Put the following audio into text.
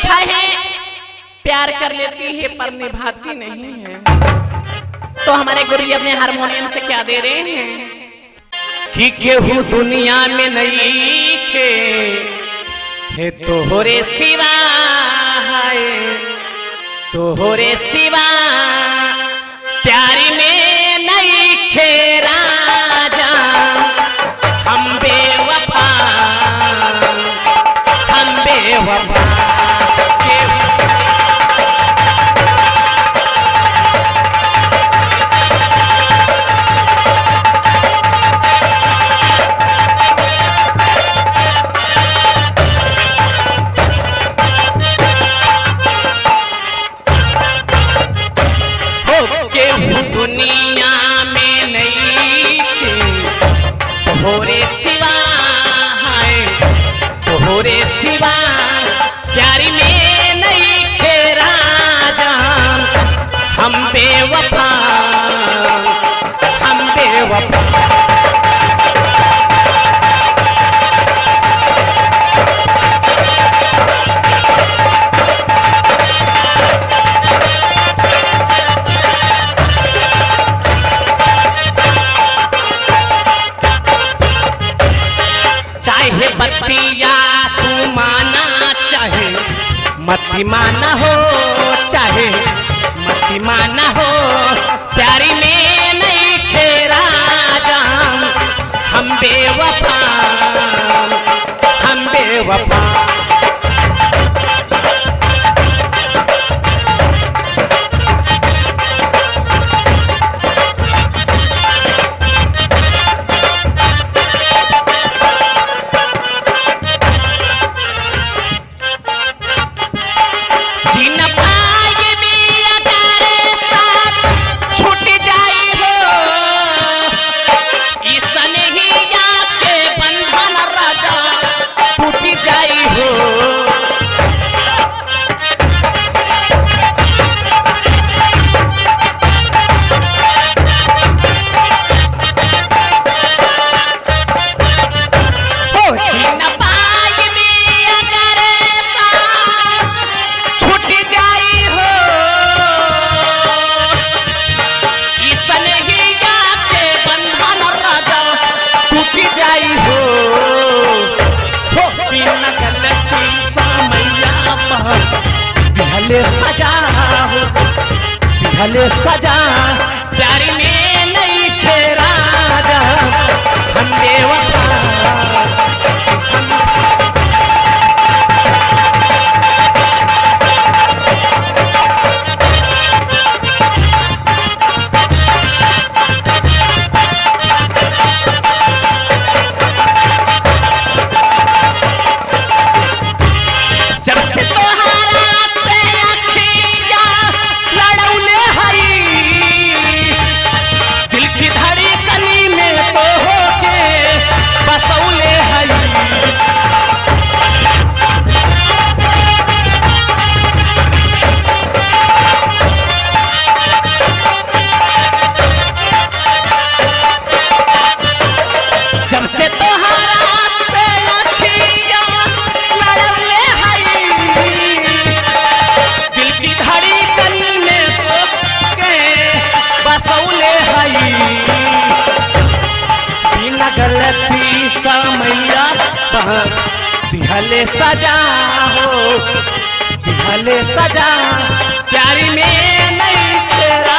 बेवफा है, प्यार कर लेती है पर निभाती नहीं है। तो हमारे गुरु जी अपने हारमोनियम से क्या दे रहे हैं कि केहू दुनिया में नहीं खे है तोहरे सिवा, है तोहरे सिवा प्यारी में नहीं खे राजा। हम बेवफा, हम बेवफा दुनिया में नहीं थे तोहरे सिवा, है तोहरे सिवा प्यारी में नहीं थे राजा। हम बेवफा, हम बेवफा चाहे बत्तिया तू माना, चाहे मती माना हो, चाहे मती माना हो प्यारी में नहीं थे राजा। हम बेवफा, हम बेवफा सजा हो, भले सजा प्यारी में नहीं थे राजा। हम बेवफा, जब से गलती समैया दिहले सजा हो, दिहले सजा प्यारी में नहीं तेरा